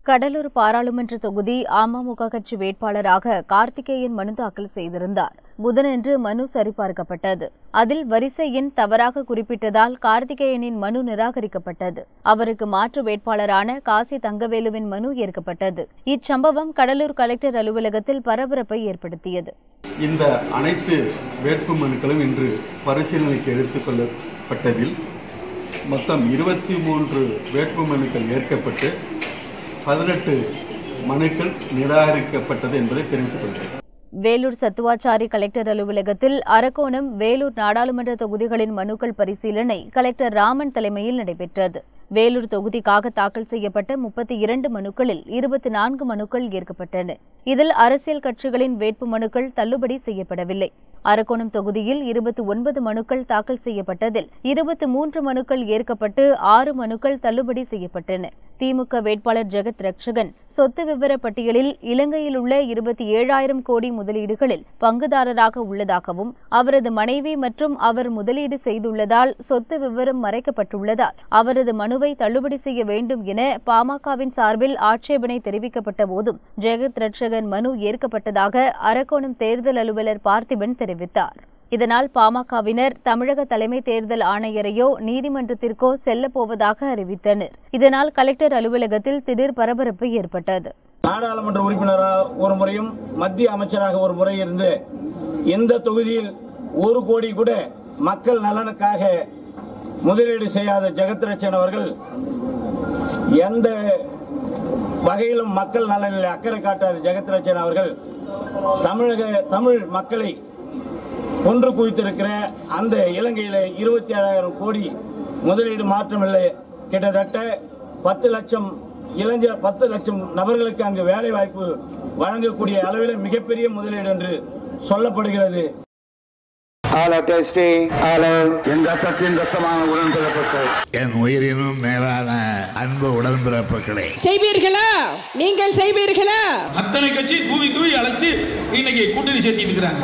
கடலூர் பாராளுமன்ற தொகுதி அமமுக கட்சி வேட்பாளராக கார்த்திகேயன் மனு தாக்கல் செய்திருந்தார். புதனன்று மனு சரிபார்க்கப்பட்டது. அதில் வரிசை எண் தவறாக குறிப்பிட்டதால் கார்த்திகேயனின் மனு நிராகரிக்கப்பட்டது. அவருக்கு மாற்று வேட்பாளரான காசி தங்கவேலுவின் மனு ஏற்கப்பட்டது. இச்சம்பவம் கடலூர் கலெக்டர் அலுவலகத்தில் பரபரப்பை ஏற்படுத்தியது. இந்த அனைத்து வேட்புமனுக்களும் இன்று பரிசீலனைக்கு எடுத்துக் கொள்ளப்பட்டதில் மொத்தம் 23 வேட்புமனுக்கள் ஏற்கப்பட்டு 18 மனுக்கள் நிராகரிக்கப்பட்டது என்பதை தெரிவித்துக் கொள்கிறேன். வேலூர் சத்துவாச்சாரி கலெக்டர் அலுவலகத்தில் அரக்கோணம், வேலூர் நாடாளுமன்ற தொகுதிகளின் மனுக்கள் பரிசீலனை கலெக்டர் ராமன் தலைமையில் நடைபெற்றது. வேலூர் தொகுதிக்காக தாக்கல் செய்யப்பட்ட 32 மனுக்களில் 24 மனுக்கள் ஏற்கப்பட்டன. இதில் அரசியல் கட்சிகளின் வேட்பு மனுக்கள் தள்ளுபடி செய்யப்படவில்லை. அரக்கோணம் தொகுதியில் 29 மனுக்கள் தாக்கல் செய்யப்பட்டதில் 23 மனுக்கள் ஏற்கப்பட்டு 6 மனுக்கள் தள்ளுபடி செய்யப்பட்டன. திமுக வேட்பாளர் ஜெகத் ரட்சகன் சொத்து விவர பட்டியலில் இலங்கையில் உள்ள 27,000 கோடி முதலீடுகளில் பங்குதாரராக உள்ளதாகவும், அவரது மனைவி மற்றும் அவர் முதலீடு செய்துள்ளதால் சொத்து விவரம் மறைக்கப்பட்டுள்ளதால் அவரது மனுவை தள்ளுபடி செய்ய வேண்டும் என பாமகவின் சார்பில் ஆட்சேபனை தெரிவிக்கப்பட்ட போதும் ஜெகத் ரட்சகன் மனு ஏற்கப்பட்டதாக அரக்கோணம் தேர்தல் அலுவலர் பார்த்திபன் தெரிவித்தார். இதனால் பாமகவினர் தமிழக தலைமை தேர்தல் ஆணையரையோ நீதிமன்றத்திற்கோ செல்லப்போவதாக அறிவித்தனர். இதனால் கலெக்டர் அலுவலகத்தில் திடீர் பரபரப்பு ஏற்பட்டது. நாடாளுமன்ற உறுப்பினராக ஒரு முறையும் மத்திய அமைச்சராக ஒரு முறை இருந்து எந்த தொகுதியில் 1 கோடி கூட மக்கள் நலனுக்காக முதலீடு செய்யாத ஜெகத் ரட்சகன் அவர்கள் எந்த வகையிலும் மக்கள் நலனில் அக்கறை காட்டாத ஜெகத் ரட்சகன் அவர்கள் தமிழ் மக்களை கொன்று குவித்திருக்கிற அந்த இலங்கையில 27,000 கோடி முதலீடு மாற்றமில்லை. கிட்டத்தட்ட 10 லட்சம் நபர்களுக்கு அங்கு வேலை வாய்ப்பு வழங்கக்கூடிய அளவில் மிகப்பெரிய முதலீடு என்று சொல்லப்படுகிறது. என் உயிரினும் மேலான அன்பு உடன்பிறப்புகளே, செய்வீர்களா? நீங்கள் செய்வீர்களா? அத்தனை கட்சி கூவி அழைச்சு இன்னைக்கு கூட்டணி சேர்த்திட்டு இருக்காங்க.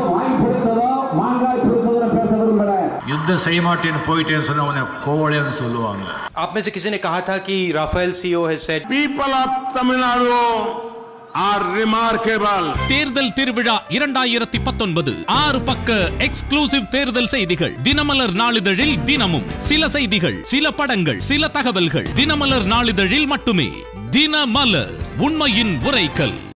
युद्ध செய்ய மாட்டேன்னு போயிட்டேன்னு சொன்ன உடனே கோவலைன்னு சொல்லுவாங்க. आप में से किसी ने कहा था कि Rafale CEO has said people of Tamil Nadu are remarkable. தேர்தல் திருவிழா 2019 6 பக்க எக்ஸ்க்ளூசிவ் தேர்தல் செய்திகள். தினமலர் நாளிதழில் தினமும் சில செய்திகள், சில படங்கள், சில தகவல்கள். தினமலர் நாளிதழில் மட்டுமே. தினமலர், உண்மையின் உரைக்கல்.